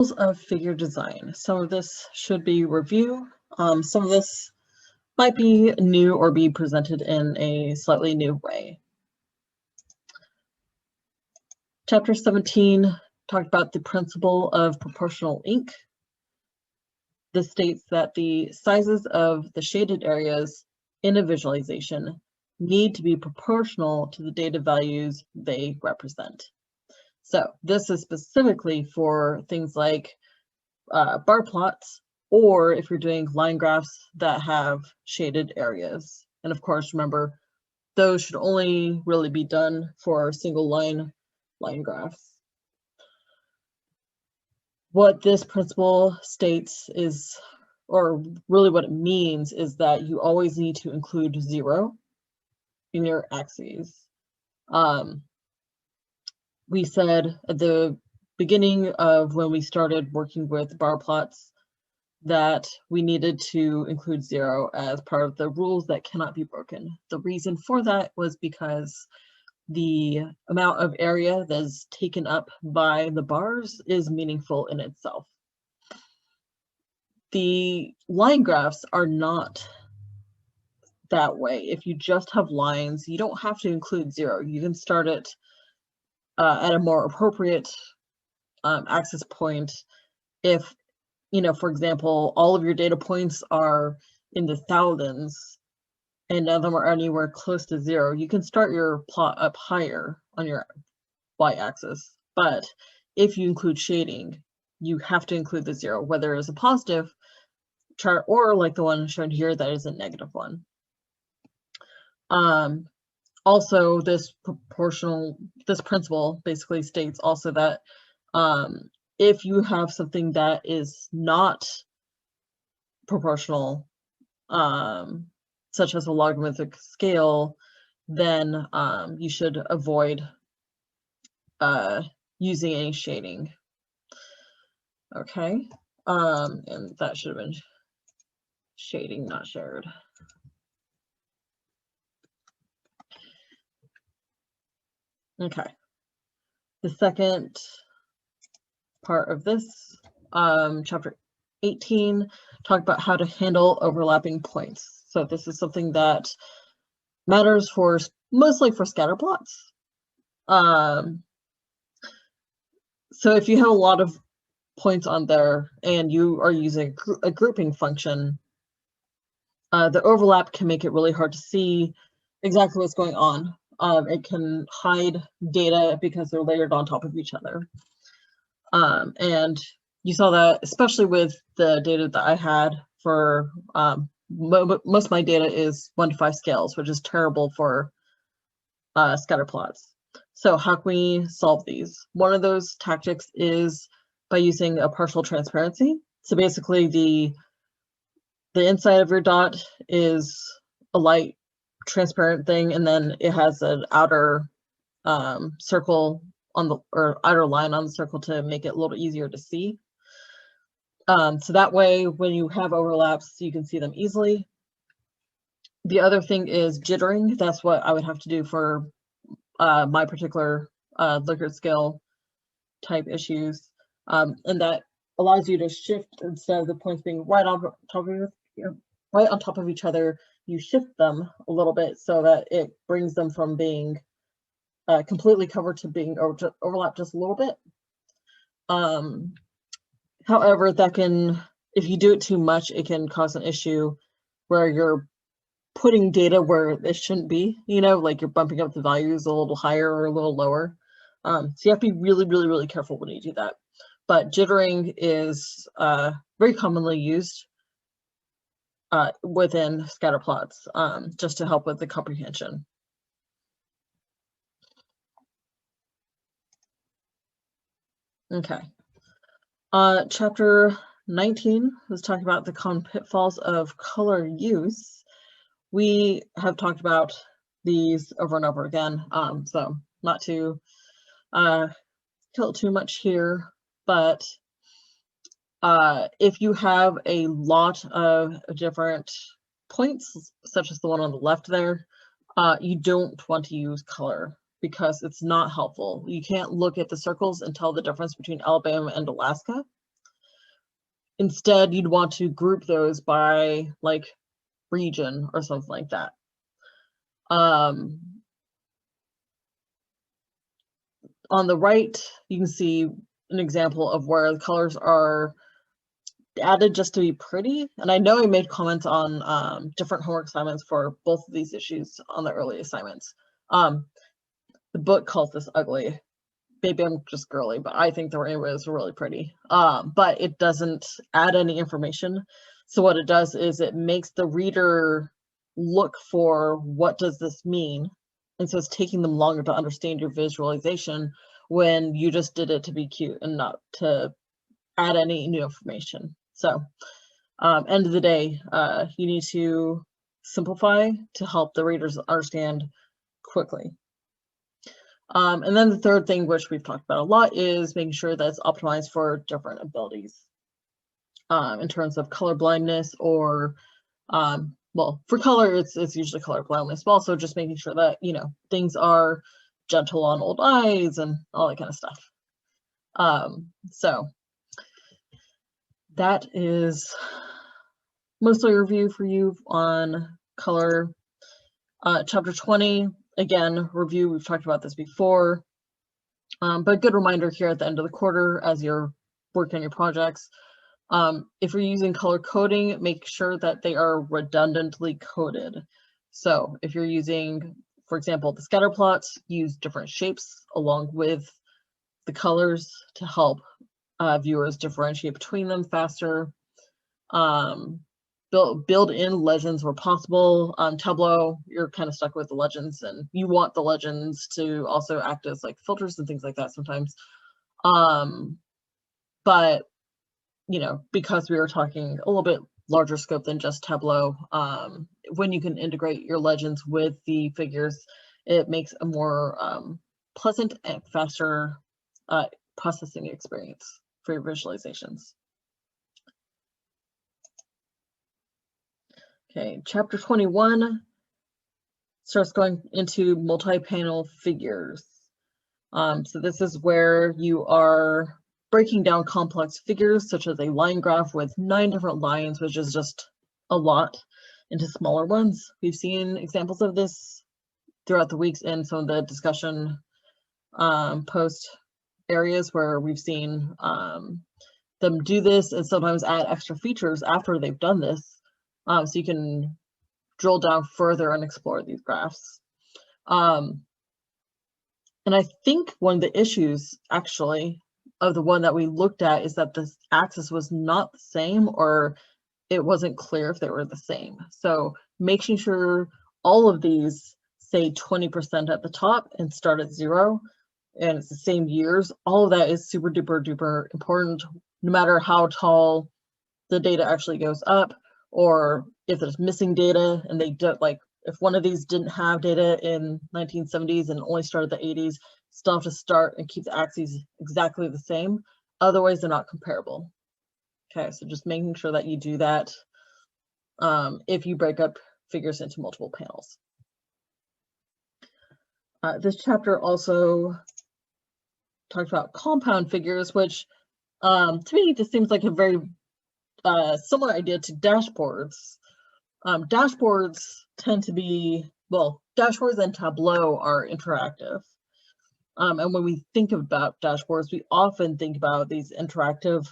Of figure design. Some of this should be review. Some of this might be new or be presented in a slightly new way. Chapter 17 talked about the principle of proportional ink. This states that the sizes of the shaded areas in a visualization need to be proportional to the data values they represent. So this is specifically for things like bar plots, or if you're doing line graphs that have shaded areas. And of course, remember, those should only really be done for single line graphs. What this principle states is, or really what it means, is that you always need to include 0 in your axes. We said at the beginning of when we started working with bar plots that we needed to include 0 as part of the rules that cannot be broken. The reason for that was because the amount of area that is taken up by the bars is meaningful in itself. The line graphs are not that way. If you just have lines, you don't have to include 0. You can start it at a more appropriate axis point. If, for example, all of your data points are in the thousands and none of them are anywhere close to 0, you can start your plot up higher on your y-axis. But if you include shading, you have to include the 0, whether it's a positive chart or like the one shown here that is a negative one. Also, this principle basically states also that if you have something that is not proportional, such as a logarithmic scale, then you should avoid using any shading. Okay, and that should have been shading, not shared. Okay, the second part of this, chapter 18, talked about how to handle overlapping points. So this is something that matters mostly for scatter plots. So if you have a lot of points on there and you are using a grouping function, the overlap can make it really hard to see exactly what's going on. It can hide data because they're layered on top of each other. And you saw that especially with the data that I had for most of my data is 1 to 5 scales, which is terrible for scatter plots. So how can we solve these? One of those tactics is by using a partial transparency. So basically the inside of your dot is a light transparent thing, and then it has an outer circle on the, or outer line on the circle to make it a little easier to see. So that way, when you have overlaps, you can see them easily. The other thing is jittering. That's what I would have to do for my particular Likert scale type issues. And that allows you to shift, instead of the points being right on top of each other, you shift them a little bit so that it brings them from being completely covered to being overlapped just a little bit. However, that can, if you do it too much, it can cause an issue where you're putting data where it shouldn't be, like you're bumping up the values a little higher or a little lower. So you have to be really, really, really careful when you do that. But jittering is very commonly used within scatter plots, just to help with the comprehension. Okay. Chapter 19 was talking about the common pitfalls of color use. We have talked about these over and over again, so not to kill too much here, but if you have a lot of different points, such as the one on the left there, you don't want to use color because it's not helpful. You can't look at the circles and tell the difference between Alabama and Alaska. instead you'd want to group those by like region or something like that. On the right, you can see an example of where the colors are added just to be pretty. And I know I made comments on different homework assignments for both of these issues on the early assignments. The book calls this ugly. Maybe I'm just girly, but I think the rainbows are really pretty. But it doesn't add any information. So what it does is it makes the reader look for what does this mean. And so it's taking them longer to understand your visualization when you just did it to be cute and not to add any new information. So end of the day, you need to simplify to help the readers understand quickly. And then the third thing, which we've talked about a lot, is making sure that it's optimized for different abilities in terms of color blindness or well, for color, it's usually color blindness, but also just making sure that, you know, things are gentle on old eyes and all that kind of stuff. So that is mostly a review for you on color. Chapter 20, again, review, we've talked about this before, but a good reminder here at the end of the quarter as you're working on your projects. If you're using color coding, make sure that they are redundantly coded. So if you're using, for example, the scatter plots, use different shapes along with the colors to help viewers differentiate between them faster. Build in legends where possible. Tableau, you're kind of stuck with the legends, and you want the legends to also act as like filters and things like that sometimes. But you know, because we were talking a little bit larger scope than just Tableau, when you can integrate your legends with the figures, it makes a more pleasant and faster processing experience for your visualizations. Okay, chapter 21 starts going into multi-panel figures. So this is where you are breaking down complex figures such as a line graph with 9 different lines, which is just a lot, into smaller ones. We've seen examples of this throughout the weeks in some of the discussion post areas where we've seen them do this and sometimes add extra features after they've done this, so you can drill down further and explore these graphs. And I think one of the issues actually of the one that we looked at is that the axis was not the same, or it wasn't clear if they were the same. So making sure all of these say 20% at the top and start at 0, and it's the same years, all of that is super duper duper important, no matter how tall the data actually goes up, or if there's missing data and they don't, like if one of these didn't have data in 1970s and only started the 80s, still have to start and keep the axes exactly the same. Otherwise, they're not comparable. Okay, so just making sure that you do that if you break up figures into multiple panels. This chapter also talked about compound figures, which to me just seems like a very similar idea to dashboards. Dashboards tend to be, well, dashboards and Tableau are interactive. And when we think about dashboards, we often think about these interactive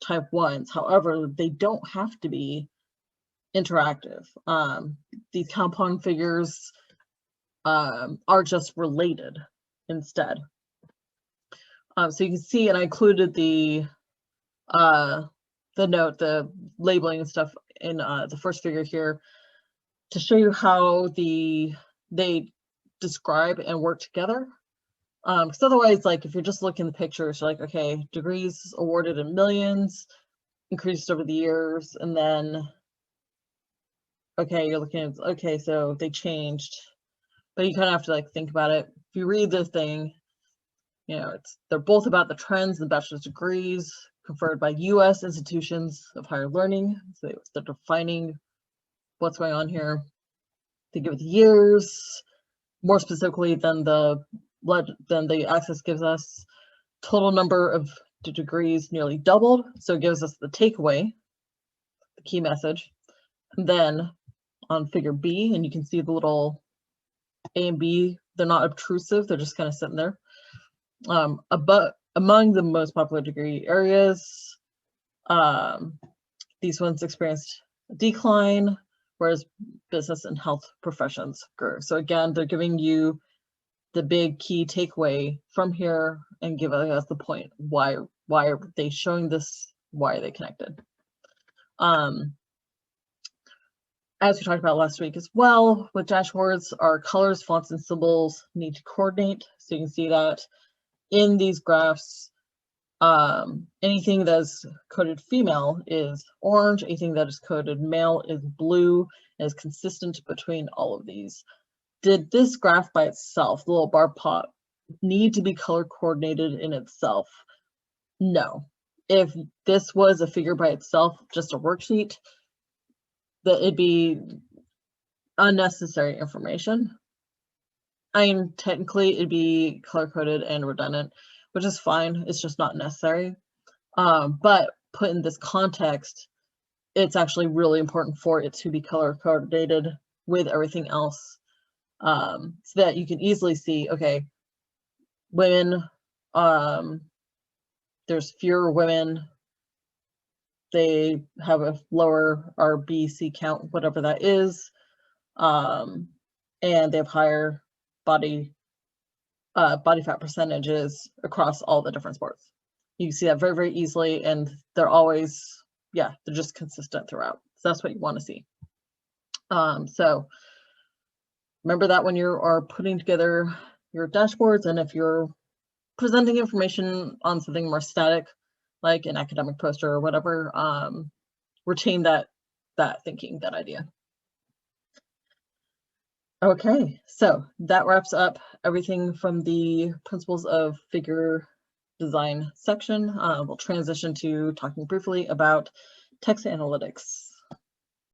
type ones. However, they don't have to be interactive. These compound figures are just related instead. So you can see, and I included the note, the labeling and stuff in the first figure here to show you how they describe and work together. Because otherwise, like if you're just looking at the pictures, you're like, okay, degrees awarded in millions, increased over the years, and then, okay, you're looking at, okay, so they changed. But you kind of have to like think about it. If you read the thing, you know, they're both about the trends and bachelor's degrees conferred by U.S. institutions of higher learning. So they're defining what's going on here. They give it the years, more specifically than the axis gives us. Total number of degrees nearly doubled. So it gives us the takeaway, the key message. And then on figure B, and you can see the little A and B, they're not obtrusive, they're just kind of sitting there. Among the most popular degree areas, these ones experienced a decline, whereas business and health professions grew. So again, they're giving you the big key takeaway from here and giving us the point. Why are they showing this? Why are they connected? As we talked about last week as well, with dashboards, our colors, fonts, and symbols need to coordinate. So you can see that in these graphs, anything that is coded female is orange, anything that is coded male is blue, and is consistent between all of these. Did this graph by itself, the little bar plot, need to be color coordinated in itself? No. If this was a figure by itself, just a worksheet, that it'd be unnecessary information. I mean, technically it'd be color coded and redundant, which is fine. It's just not necessary. But put in this context, it's actually really important for it to be color coordinated with everything else, so that you can easily see, okay, women, there's fewer women, they have a lower RBC count, whatever that is, and they have higher body fat percentages across all the different sports. You can see that very, very easily, and they're always, yeah, they're just consistent throughout. So that's what you want to see. So remember that when you are putting together your dashboards, and if you're presenting information on something more static, like an academic poster or whatever, retain that thinking, that idea. Okay, so that wraps up everything from the principles of figure design section. We'll transition to talking briefly about text analytics.